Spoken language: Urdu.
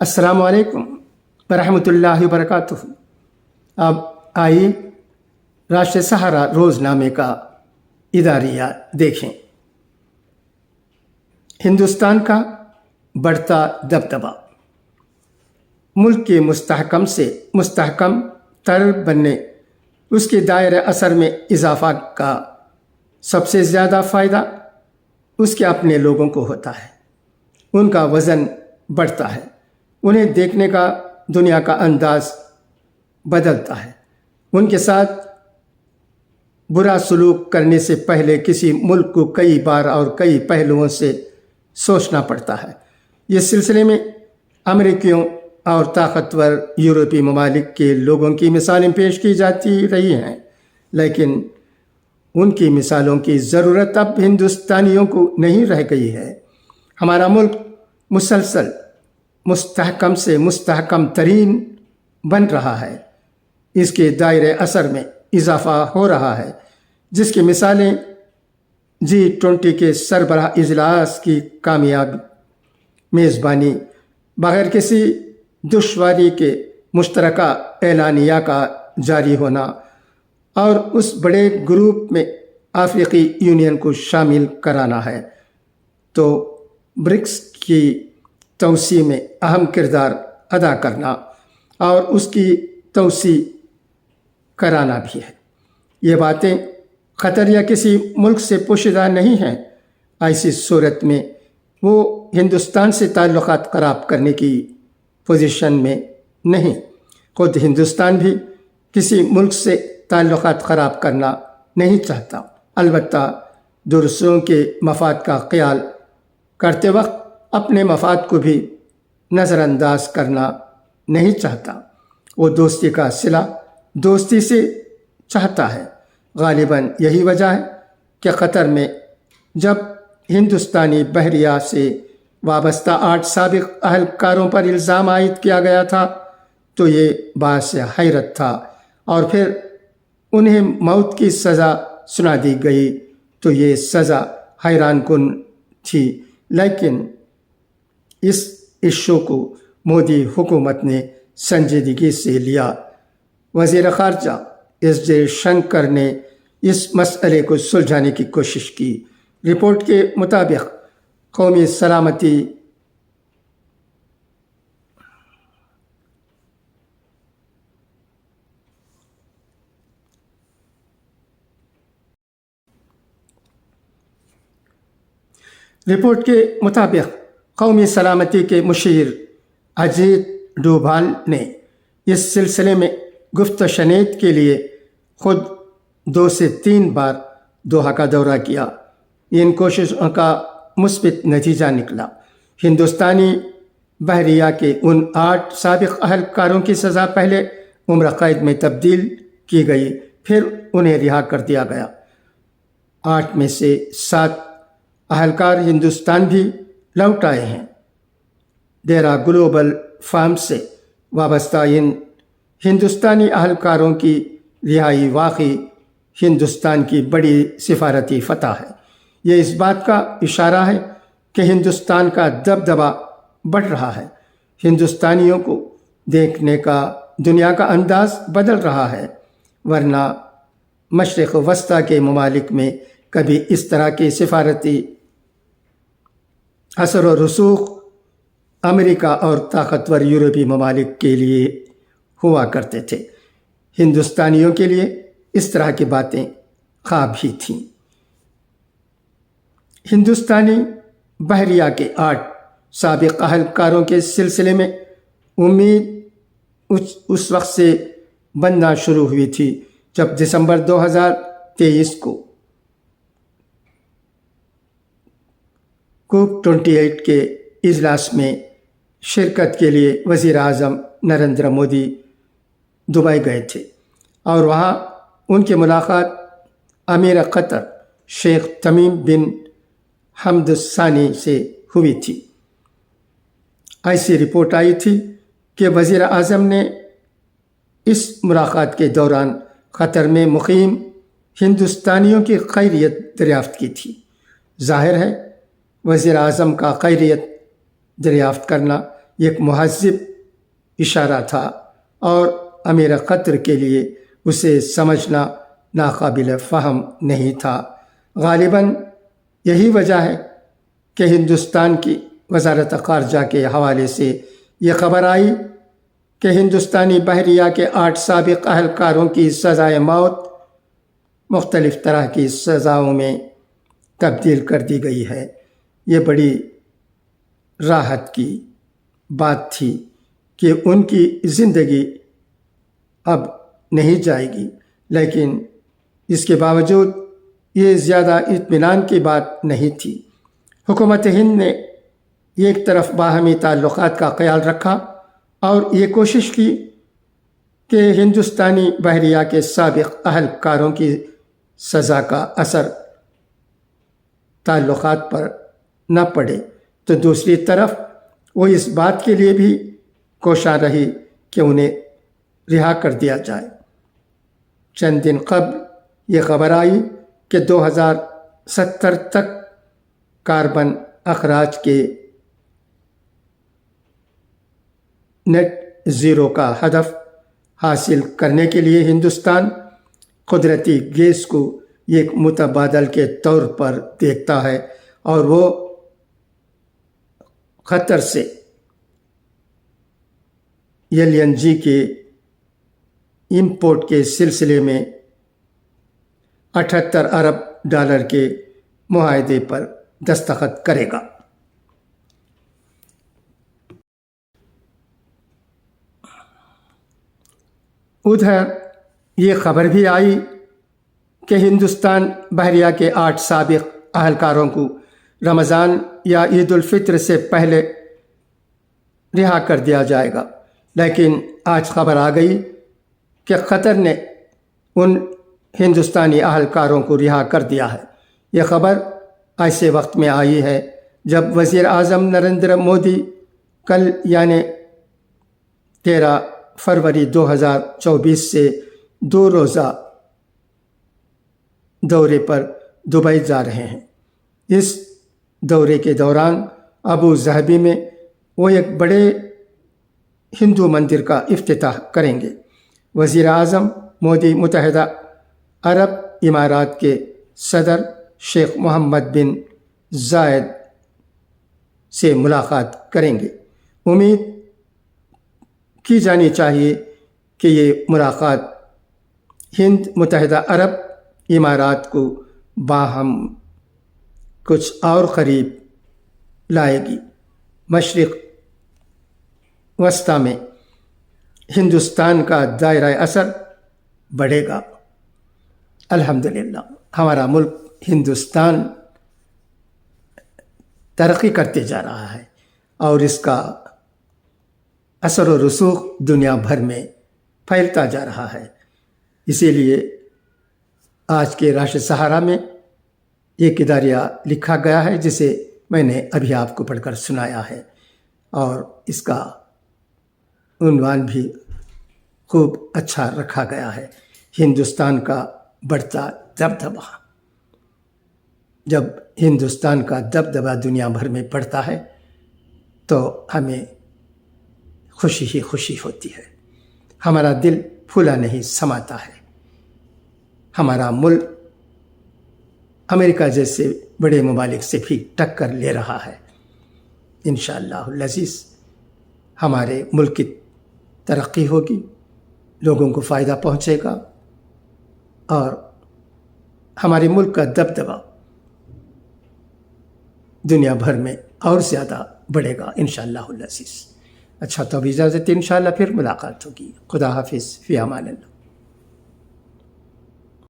السلام علیکم ورحمۃ اللہ وبرکاتہ۔ اب آئیے راشٹر سہارا روز نامے کا اداریہ دیکھیں۔ ہندوستان کا بڑھتا دبدبا، ملک کے مستحکم سے مستحکم تر بننے، اس کے دائرۂ اثر میں اضافہ کا سب سے زیادہ فائدہ اس کے اپنے لوگوں کو ہوتا ہے۔ ان کا وزن بڑھتا ہے، انہیں دیکھنے کا دنیا کا انداز بدلتا ہے۔ ان کے ساتھ برا سلوک کرنے سے پہلے کسی ملک کو کئی بار اور کئی پہلوؤں سے سوچنا پڑتا ہے۔ اس سلسلے میں امریکیوں اور طاقتور یورپی ممالک کے لوگوں کی مثالیں پیش کی جاتی رہی ہیں، لیکن ان کی مثالوں کی ضرورت اب ہندوستانیوں کو نہیں رہ گئی ہے۔ ہمارا ملک مسلسل مستحکم سے مستحکم ترین بن رہا ہے، اس کے دائرۂ اثر میں اضافہ ہو رہا ہے، جس کی مثالیں G20 کے سربراہ اجلاس کی کامیاب میزبانی، بغیر کسی دشواری کے مشترکہ اعلانیہ کا جاری ہونا اور اس بڑے گروپ میں افریقی یونین کو شامل کرانا ہے، تو برکس کی توسیع میں اہم کردار ادا کرنا اور اس کی توسیع کرانا بھی ہے۔ یہ باتیں قطر یا کسی ملک سے پوشیدہ نہیں ہیں۔ ایسی صورت میں وہ ہندوستان سے تعلقات خراب کرنے کی پوزیشن میں نہیں۔ خود ہندوستان بھی کسی ملک سے تعلقات خراب کرنا نہیں چاہتا، البتہ دوسروں کے مفاد کا خیال کرتے وقت اپنے مفاد کو بھی نظر انداز کرنا نہیں چاہتا۔ وہ دوستی کا صلہ دوستی سے چاہتا ہے۔ غالباً یہی وجہ ہے کہ قطر میں جب ہندوستانی بحریہ سے وابستہ 8 سابق اہلکاروں پر الزام عائد کیا گیا تھا تو یہ باعث حیرت تھا، اور پھر انہیں موت کی سزا سنا دی گئی تو یہ سزا حیران کن تھی۔ لیکن اس ایشو کو مودی حکومت نے سنجیدگی سے لیا۔ وزیر خارجہ ایس جے شنکر نے اس مسئلے کو سلجھانے کی کوشش کی۔ رپورٹ کے مطابق قومی سلامتی کے مشیر اجیت ڈوبھال نے اس سلسلے میں گفت و شنید کے لیے خود 2 سے 3 بار دوحہ کا دورہ کیا۔ ان کوششوں کا مثبت نتیجہ نکلا۔ ہندوستانی بحریہ کے ان 8 سابق اہلکاروں کی سزا پہلے عمر قید میں تبدیل کی گئی، پھر انہیں رہا کر دیا گیا۔ 8 میں سے 7 اہلکار ہندوستان بھی لوٹ آئے ہیں۔ ڈیرا گلوبل فارم سے وابستہ ان ہندوستانی اہلکاروں کی رہائی واقعی ہندوستان کی بڑی سفارتی فتح ہے۔ یہ اس بات کا اشارہ ہے کہ ہندوستان کا دبدبا بڑھ رہا ہے۔ ہندوستانیوں کو دیکھنے کا دنیا کا انداز بدل رہا ہے، ورنہ مشرق وسطیٰ کے ممالک میں کبھی اس طرح کے سفارتی اثر و رسوخ امریکہ اور طاقتور یورپی ممالک کے لیے ہوا کرتے تھے۔ ہندوستانیوں کے لیے اس طرح کی باتیں خواب ہی تھیں۔ ہندوستانی بحریہ کے 8 سابق اہلکاروں کے سلسلے میں امید اس وقت سے بننا شروع ہوئی تھی جب دسمبر 2023 کو کوپ 28 کے اجلاس میں شرکت کے لیے وزیر اعظم نریندر مودی دبئی گئے تھے، اور وہاں ان کی ملاقات امیر قطر شیخ تمیم بن حمد الثانی سے ہوئی تھی۔ ایسی رپورٹ آئی تھی کہ وزیر اعظم نے اس ملاقات کے دوران قطر میں مقیم ہندوستانیوں کی خیریت دریافت کی تھی۔ ظاہر ہے وزیر اعظم کا خیریت دریافت کرنا ایک مہذب اشارہ تھا اور امیر قطر کے لیے اسے سمجھنا ناقابل فہم نہیں تھا۔ غالباً یہی وجہ ہے کہ ہندوستان کی وزارت خارجہ کے حوالے سے یہ خبر آئی کہ ہندوستانی بحریہ کے 8 سابق اہلکاروں کی سزائے موت مختلف طرح کی سزاؤں میں تبدیل کر دی گئی ہے۔ یہ بڑی راحت کی بات تھی کہ ان کی زندگی اب نہیں جائے گی، لیکن اس کے باوجود یہ زیادہ اطمینان کی بات نہیں تھی۔ حکومت ہند نے ایک طرف باہمی تعلقات کا خیال رکھا اور یہ کوشش کی کہ ہندوستانی بحریہ کے سابق اہلکاروں کی سزا کا اثر تعلقات پر نہ پڑے، تو دوسری طرف وہ اس بات کے لیے بھی کوشاں رہی کہ انہیں رہا کر دیا جائے۔ چند دن قبل یہ خبر آئی کہ 2070 تک کاربن اخراج کے نیٹ زیرو کا ہدف حاصل کرنے کے لیے ہندوستان قدرتی گیس کو ایک متبادل کے طور پر دیکھتا ہے اور وہ قطر سے LNG کے امپورٹ کے سلسلے میں $78 ارب کے معاہدے پر دستخط کرے گا۔ ادھر یہ خبر بھی آئی کہ ہندوستان بحریہ کے 8 سابق اہلکاروں کو رمضان یا عید الفطر سے پہلے رہا کر دیا جائے گا، لیکن آج خبر آ گئی کہ قطر نے ان ہندوستانی اہلکاروں کو رہا کر دیا ہے۔ یہ خبر ایسے وقت میں آئی ہے جب وزیر اعظم نریندر مودی کل یعنی 13 فروری 2024 سے 2 روزہ دورے پر دبئی جا رہے ہیں۔ اس دورے کے دوران ابو ظہبی میں وہ ایک بڑے ہندو مندر کا افتتاح کریں گے۔ وزیر اعظم مودی متحدہ عرب امارات کے صدر شیخ محمد بن زائد سے ملاقات کریں گے۔ امید کی جانی چاہیے کہ یہ ملاقات ہند متحدہ عرب امارات کو باہم کچھ اور قریب لائے گی۔ مشرق وسطی میں ہندوستان کا دائرہ اثر بڑھے گا۔ الحمدللہ ہمارا ملک ہندوستان ترقی کرتے جا رہا ہے اور اس کا اثر و رسوخ دنیا بھر میں پھیلتا جا رہا ہے۔ اسی لیے آج کے راشد سہارا میں ایک اداریہ لکھا گیا ہے جسے میں نے ابھی آپ کو پڑھ کر سنایا ہے، اور اس کا عنوان بھی خوب اچھا رکھا گیا ہے، ہندوستان کا بڑھتا دبدبہ۔ جب ہندوستان کا دبدبہ دنیا بھر میں بڑھتا ہے تو ہمیں خوشی ہی خوشی ہوتی ہے، ہمارا دل پھولا نہیں سماتا ہے۔ ہمارا ملک امریکہ جیسے بڑے ممالک سے بھی ٹکر لے رہا ہے۔ انشاءاللہ العزیز ہمارے ملک کی ترقی ہوگی، لوگوں کو فائدہ پہنچے گا اور ہمارے ملک کا دبدبہ دنیا بھر میں اور زیادہ بڑھے گا انشاءاللہ العزیز۔ اچھا تو اب اجازت، انشاءاللہ پھر ملاقات ہوگی۔ خدا حافظ، فی امان اللہ۔